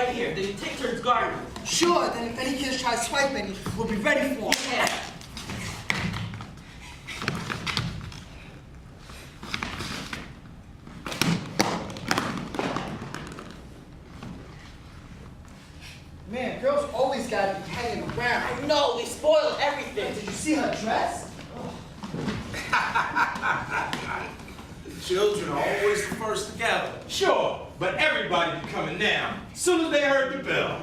right here. Then you take turns guarding. Sure, then if any kids try to swipe any, we'll be ready for them. Yeah. Man, girls always gotta be hanging around. I know, they spoiled everything. Did you see her dress? Children are always the first to gather. Sure, but everybody be coming down as soon as they heard the bell.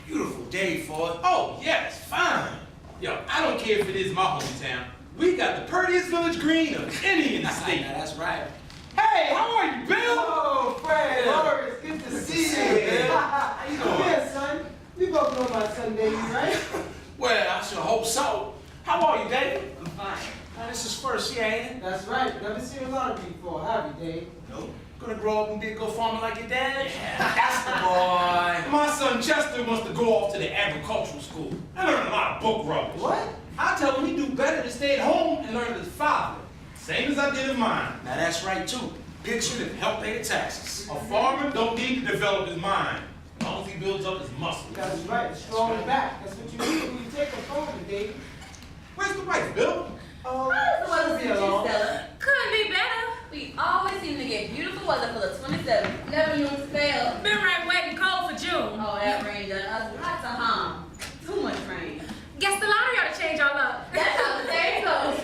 Beautiful day for it. Oh, yes, fine. Yo, I don't care if it is my hometown. We got the prettiest village green of any in the state. Yeah, that's right. Hey, how are you, Bill? Oh, Fred, Horace, good to see you. Bill. How you doing? Yeah, son. We both know my son, Davy, right? Well, I should hope so. How are you, David? I'm fine. This is first year, ain't it? That's right. Never seen a lottery before, have you, Dave? Nope. Gonna grow up and be a good farmer like your dad? Yeah, that's the boy. My son Chester wants to go off to the agricultural school and learn a lot of book rubbish. What? I tell him he'd do better to stay at home and learn with his father. Same as I did with mine. Now that's right, too. Pitch it and help pay the taxes. A farmer don't need to develop his mind as long as he builds up his muscles. That's right. Strong back. That's what you need when you take a farmer, Dave. Where's the wife, Bill? Oh, Weather she'll be along. Stella. Couldn't be better. We always seem to get beautiful weather for the 27th. Never knew it to fail. Been right wet and cold for June. Oh, that rain done us lots of harm. Too much rain. Guess the lottery ought to change all up. That's how the day goes.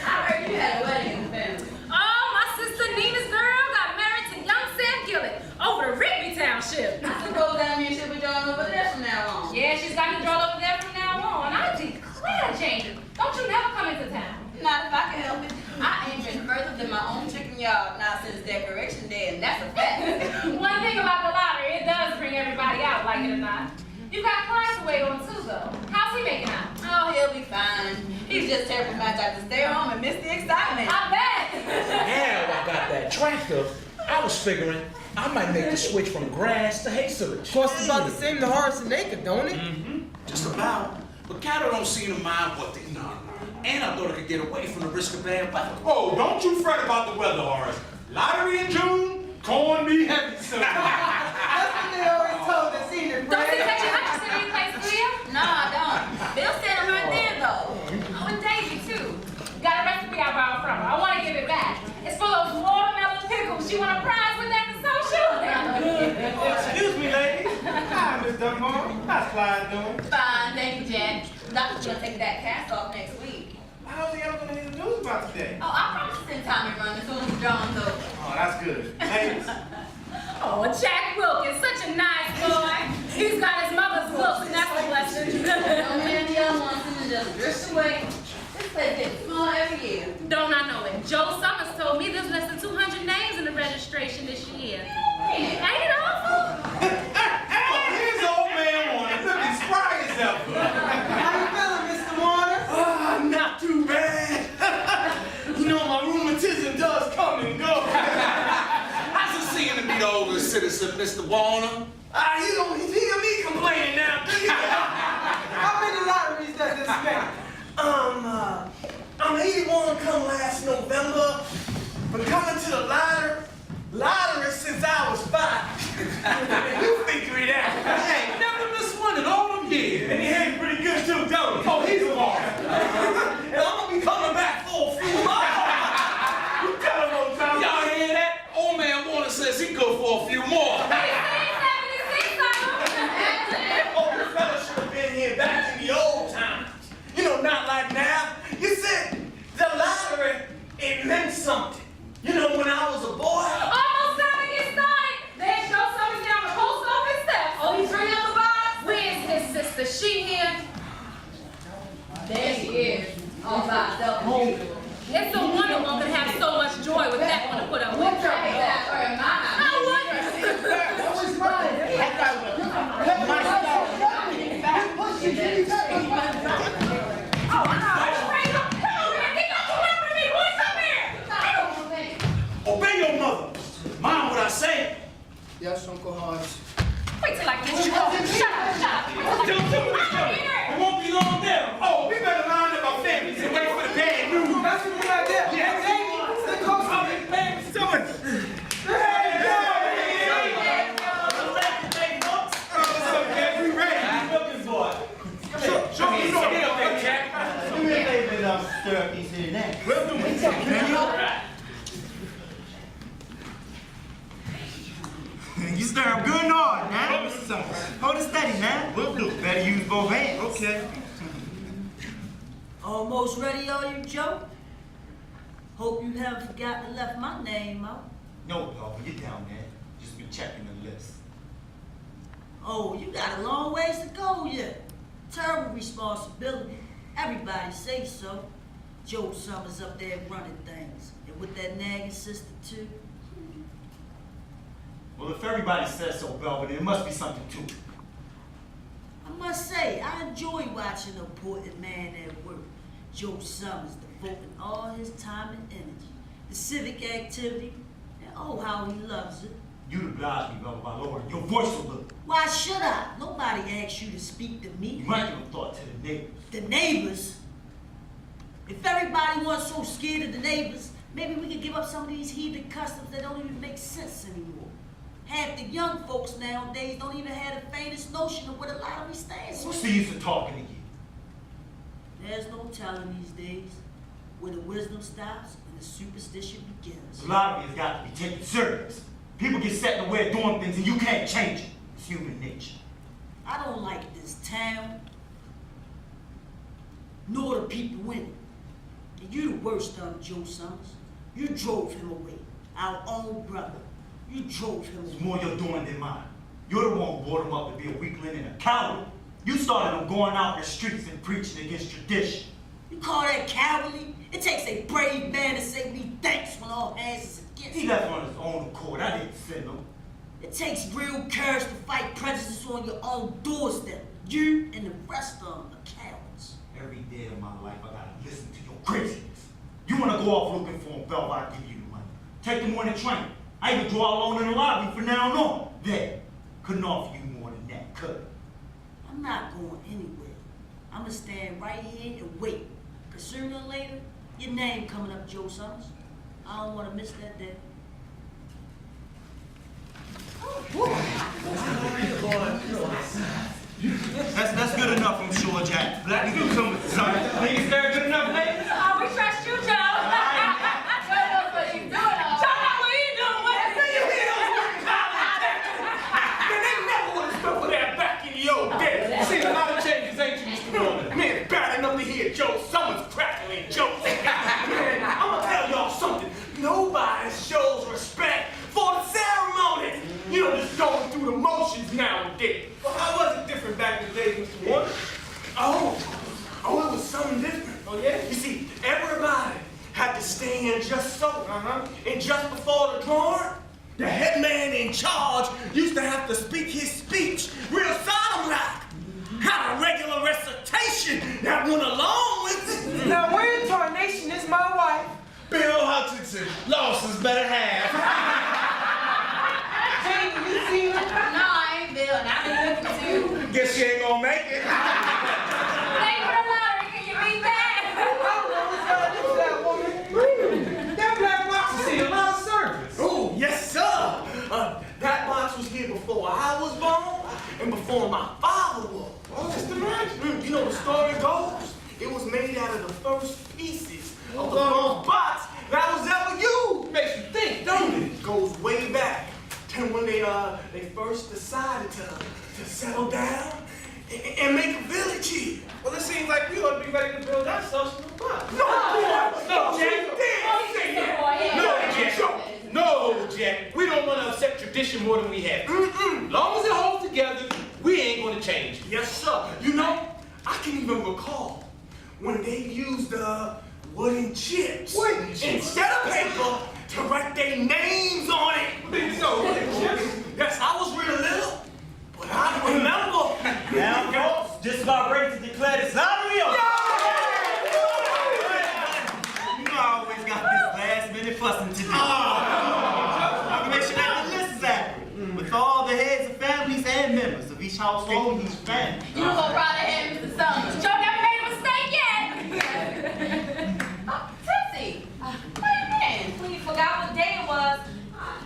I heard you had a wedding in the family. Oh, my sister Nina's girl got married to young Sam Gillett over to Rigby Township. I suppose that means she'll be joining over there from now on. Yeah, she's got to draw over there from now on. I declare changes. Don't you never come into town. Not if I can help it. I ain't been further than my own chicken yard now since Decoration Day, and that's a fact. One thing about the lottery, it does bring everybody out, like it or not. You got clients to wait on too, though. How's he making out? Oh, he'll be fine. He's just terrible about to stay home and miss the excitement. I bet. Now I got that tractor. I was figuring I might make the switch from grass to hay silage. Costs about the same to Horace an acre, don't it? Just about. But cattle don't seem to mind what they know. And I thought I could get away from the risk of bad weather. Oh, don't you fret about the weather, Horace. Lottery in June, corn be heavy soon. That's what they always told us, ain't it, Don't see Fred? that you Hutchinson any place clear? No, I don't. Bill's standing right there, though. Oh, and Daisy, too. Got a recipe I borrowed from her. I want to give it back. It's full of watermelon pickles. She want a prize with that social. Excuse me, lady. Hi, Miss Dunbar. How's Clyde doing? Fine, thank you, Jack. Doctor's gonna take that cast off next week. How's he ever gonna hear the news about today? Oh, I promise to send Tommy run as soon as John's over. Oh, that's good. Ladies. Oh, Jack Wilkins, such a nice boy. He's got his mother's looks, and that's a blessing. Don't many young ones seem to just drift away. This place gets smaller every year. Don't I know it? Joe Summers told me there's less than 200 names in the registration this year. Ain't it awful? Oh, here's old man Warner, looking spry as ever. How you feeling, Mr. Warner? Not too bad. You know, my rheumatism does come and go. How's it seeming to be the older citizen, Mr. Warner? You don't hear me complaining now, do you? How many lotteries does this make? I'm 81 come last November, but coming to the lottery since I was 5. You figure it out. Hey, never missed one in all them years. And he hangs pretty good too, don't he? Oh, he's a mark. And I'm gonna be coming back full few. You tell him, old Tommy. Y'all hear that? Old man Warner says he go for a few more. Oh, the fella should have been here back in the old times. You know, not like now. You said the lottery, it meant something. You know, when I was a boy. Almost time to get started. There's Joe Summers down the post office steps. Oh, he's bringing up the box. Where's his sister? She here? There she is. All by herself as usual. It's a wonder one could have so much joy with that one to put up with. What's up with that? Or am I? I wouldn't. That was mine. Obey your mother. Mind what I say. Yes, Uncle Horace. Wait till I get you. Shut up. Don't do it. It won't be long now. Oh, we better line up our families and wait for the bad news. That's a good idea. Yeah, Davy, stay close to me. Hey, someone. Hey, stir up these here now. We'll do it. You stir them good and hard, man. Hold it steady, man. We'll do. Better use both hands. Okay. Almost ready, are you, Joe? Hope you haven't forgotten to left my name out. No, dog, get down there. Just been checking the list. Oh, you got a long ways to go yet. Terrible responsibility. Everybody say so. Joe Summers up there running things. And with that nagging sister, too. Well, if everybody says so, Belvin, there must be something to it. I must say, I enjoy watching an important man at work. Joe Summers devoting all his time and energy. The civic activity, and oh, how he loves it. You'd oblige me, Belvin, by lowering your voice a little. Why should I? Nobody asked you to speak to me. You might give a thought to the neighbors. The neighbors? If everybody wasn't so scared of the neighbors, maybe we could give up some of these heathen customs that don't even make sense anymore. Half the young folks nowadays don't even have the faintest notion of what a lottery stands for. What's the use of talking to you? There's no telling these days where the wisdom stops and the superstition begins. The lottery has got to be taken serious. People get set in the way of doing things and you can't change it. It's human nature. I don't like this town, nor the people in it. And you the worst of them, Joe Summers. You drove him away, our own brother. You drove him It's away. more your doing than mine. You're the one who brought him up to be a weakling and a coward. You started him going out in the streets and preaching against tradition. You call that cowardly? It takes a brave man to say me thanks when all hands is against He him. left on his own accord. I didn't send him. It takes real courage to fight prejudice on your own doorstep. You and the rest of them are cowards. Every day of my life, I gotta listen to your craziness. You wanna go off looking for him, Belv, I'll give you the money. Take the morning train. I even draw a loan in the lobby from now on. There. Couldn't offer you more than that, could I? I'm not going anywhere. I'm gonna stand right here and wait. Cause sooner or later, your name coming up, Joe Summers. I don't wanna miss that day. That's good enough, I'm sure, Jack. Black do come with something. Think it's very good enough, ladies? Oh, we trust you, Joe. Joe knows what he's doing. Joe knows what he's doing. Man, they never would have stuff for that back in the old days. Seen a lot of changes, ain't you, Mr. Warner? Man, it's bad enough to hear Joe Summers crackling jokes. Man, I'm gonna tell y'all something. Nobody shows respect for the ceremony. You know, just going through the motions nowadays. Well, how was it different back in the day, Mr. Warner? Oh, it was something different. Oh, yeah? You see, everybody had to stand just so. And just before the drawing, the head man in charge used to have to speak his speech real solemn-like. Had a regular recitation that went along with it. Now, where in tarnation is my wife? Bill Hutchinson, lost his better half. Jane, you see her? No, I ain't Bill, and I've been looking too. Guess she ain't gonna make it. Thank you for the lottery. Can you beat that? I don't know what's going to do to that woman. That black box has seen a lot of service. Oh, yes, sir. That box was here before I was born and before my father was. Oh, just imagine. You know the story goes, it was made out of the first pieces of the first box that was ever used. Makes you think, don't it? It goes way back to when they first decided to settle down and make a village here. Well, it seems like we ought to be ready to build our social box. No, Jack. No, Jack. We don't want to upset tradition more than we have. Long as it holds together, we ain't going to change. Yes, sir. You know, I can even recall when they used wooden chips instead of paper to write their names on it. Yes, I was real little, but I remember. Now, folks, just about ready to declare this lottery over. You know I always got this last minute fussing to do. I can make sure that the list is accurate. With all the heads of families and members of each household and each family. You gonna ride ahead, Mr. Summers. Joe never made a mistake yet. Tipsy, what you mean? When you forgot what day it was,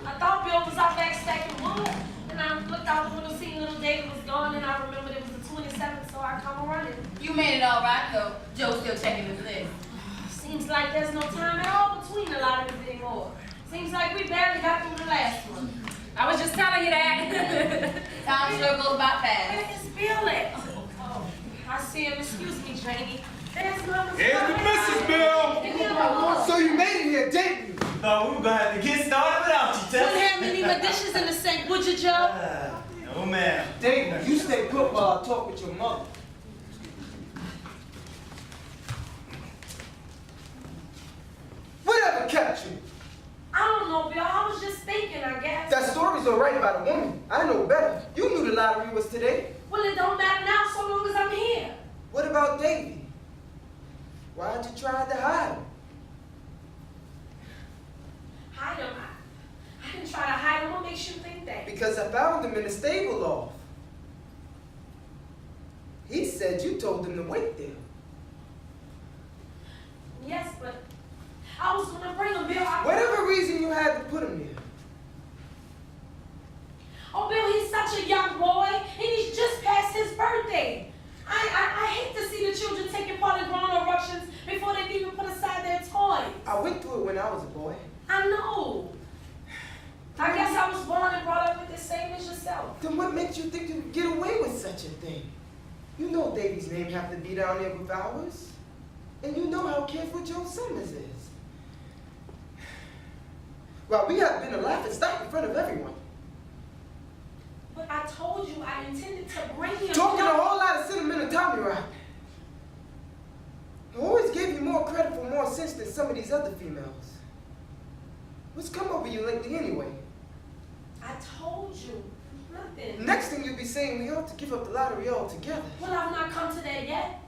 I thought Bill was out back stacking wood. And I looked out the window, seen Little Davy was gone, and I remembered it was the 27th, so I come running. You made it all right, though. Joe's still checking his list. I was just telling you that. Time sure goes by fast. Where is Billy? Oh, I see him. Excuse me, Janie. There's Mama. Here's the Mrs. Bill. So you made it here, didn't you? Thought we were gonna have to get started without you, Wouldn't Tess. have any more dishes in the sink, would you, Joe? No, ma'am. David, you stay put while I talk with your mother. Whatever kept you? I don't know, Bill. I was just thinking, I guess. That story's alright about a woman. I know better. You knew the lottery was today. Well, it don't matter now so long as I'm here. What about Davy? Why'd you try to hide him? Hide him. I didn't try to hide him. What makes you think that? Because I found him in the stable loft. He said you told him to wait there. Yes, but I was going to bring him, Bill. Whatever reason you had to put him there. Oh, Bill, he's such a young boy, and he's just past his birthday. I hate to see the children taking part in grown eruptions before they've even put aside their toys. I went through it when I was a boy. I know. I guess I was born and brought up with the same as yourself. Then what makes you think you could get away with such a thing? You know Davy's name have to be down there with ours. And you know how careful Joe Summers is. Well, we have been a laughing stock in front of everyone. But I told you I intended to bring him. Talking a whole lot of sentimentality around. I always gave you more credit for more sense than some of these other females. What's come over you lately anyway? I told you. Nothing. Next thing you'll be saying we ought to give up the lottery altogether. Well, I've not come to that yet.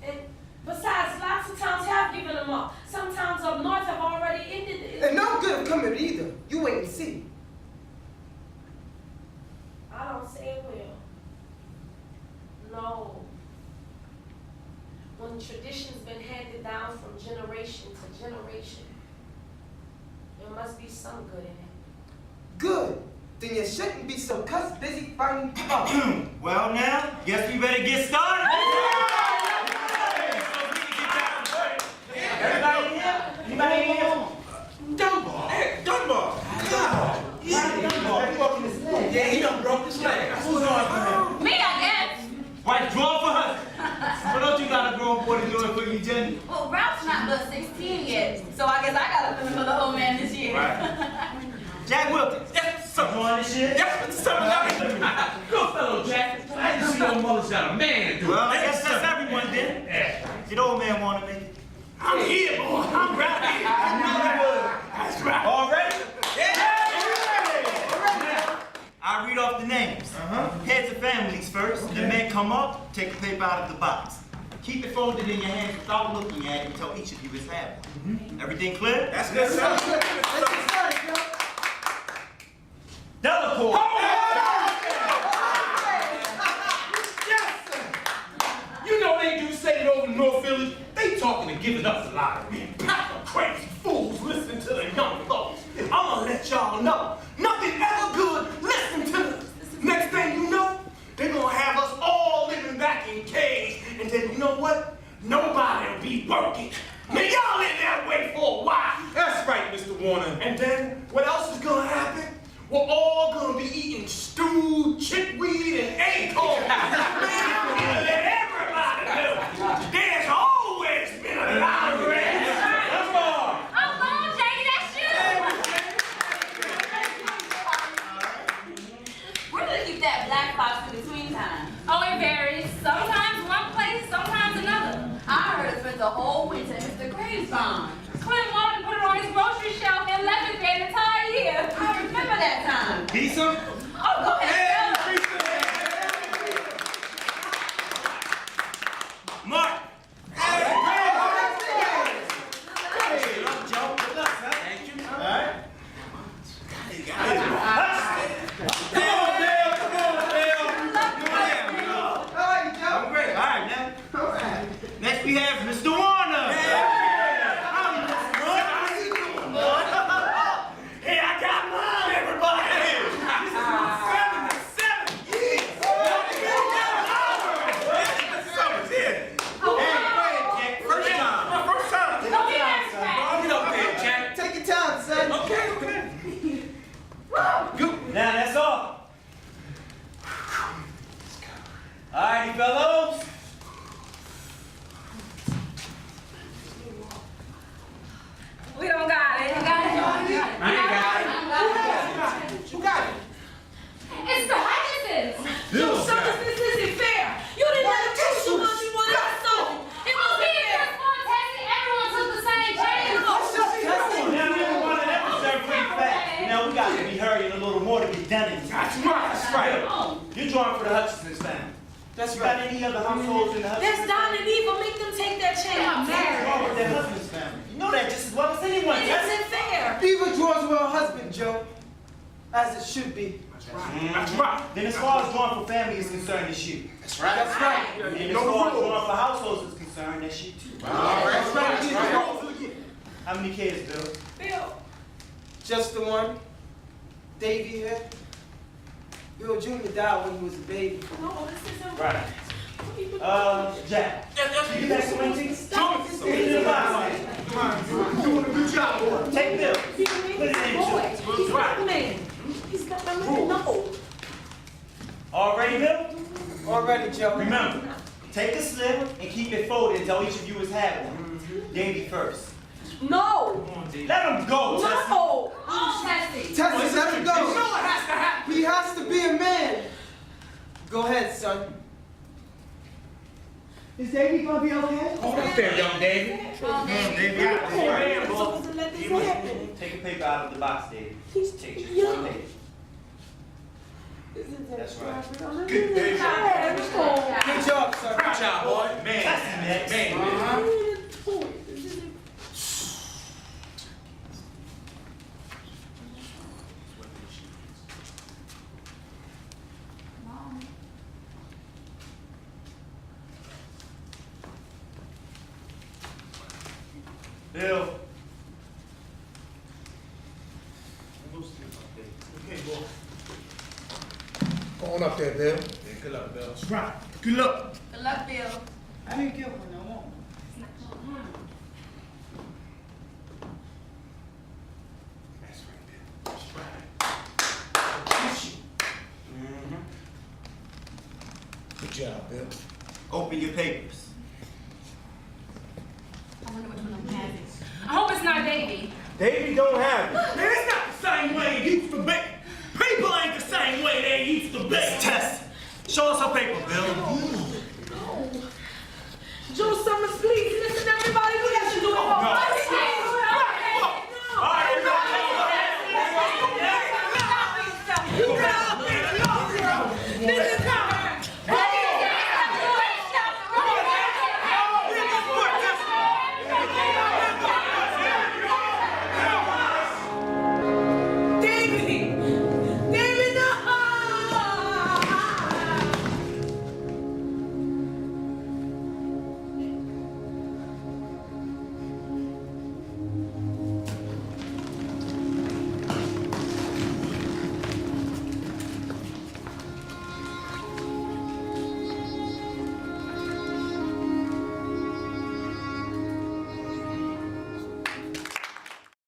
And besides, lots of towns have given them up. Some towns up north have already ended it. And no good will come of it either. You wait and see. I don't say it will. No. When tradition's been handed down from generation to generation, there must be some good in it. Good. Then you shouldn't be so cussed busy finding fault. Well, now, guess we better get started. Everybody here? Anybody here? Dunbar. Hey, Dunbar. God. Yeah, he done broke his leg. Who's on? Me, I guess. White draw for her. What don't you got a grown boy to do it for you, Jenny? Well, Ralph's not but 16 yet, so I guess I gotta fill in for the old man this year. Right. Jack Wilkins. Yes, sir. You on this shit? Yes, Mr. Summers. Good fellow, Jack. I didn't see no mother's got a man to do it. Well, I guess that's everyone then. Yeah. Did old man want to make it? I'm here, boy. I'm right here. That's right. All ready? Yeah. I read off the names. Heads of families first. The men come up, take the paper out of the box. Keep it folded in your hands without looking at it until each of you is had one. Everything clear? That's good, sir. Let's get started, girl. Delacorte. Yes, sir. You know they do say it over in North Philly. They talking and giving up the lottery. Pack of crazy fools listening to the young folks. I'm gonna let y'all know, nothing ever good listening to them. Next thing you know, they're gonna have us all living back in caves. And then you know what? Nobody'll be working. Now y'all in that way for a while. That's right, Mr. Warner. And then what else is gonna happen? We're all gonna be eating stewed chickweed and acorns. Man, I'm gonna let everybody know. There's always been a lottery. Come on. Oh, Lord, Jackie, that's you. Where do they keep that black box in between time? Oh, it varies. Sometimes one place, sometimes another. I heard it spent the whole winter in Mr. Graves' barn. Clint wanted to put it on his grocery shelf and left it there the entire year. I remember that time. Pizza? Oh, go ahead. Mark. Next we have Mr. Warner. Hey, I got mine, everybody. identity. That's right. Oh. You're drawing for the Hutchinson family. That's You got right. any other households in the Hutchinson That's Don and Eva. Make them take their chance. What's wrong with their husband's family? You know that just as well as anyone. It isn't fair. Eva draws with her husband, Joe. As it should be. That's right. Then as far as drawing for family is concerned, it's you. That's right. That's right. And as far as drawing for households is concerned, that's you too. That's right. How many kids, Bill? Bill. Just the one. Davy here. Bill Jr. died when he was a baby. No, this isn't Right. Jack. You get that squinting? Get in the box, man. Come on, you're doing a good job, boy. Take Bill. Put it in, Joe. He's not the man. He's not the man. No. All ready, Bill? Already, Joe. Remember, take a slip and keep it folded until each of you has had one. Davy first. No. Let him go, Tessie. No. Oh, Tessie. Tessie, let him You know go. what has to happen. He has to be a man. Go ahead, son. Is Davy gonna be okay? Hold up there, young Davy. Davy, out Hey, there. I'm supposed to let this happen. Take a paper out of the box, Davy. He's Take too just young. one page. That's right. Good day. Good job, son. Good job, boy. Man, that's Man. Bill. Okay, boy. Go on up there, Bill. Yeah, good luck, Bill. That's right. Good luck. Good luck, Bill. I didn't get one, no more. That's right, Bill. That's right. Good job, Bill. Open your papers. I wonder which one I'm having. I hope it's not Davy. Davy don't have it. Man, it's not the same way it used to be. People ain't the same way they used to be. Test. Show us her paper, Bill. Joe Summers, please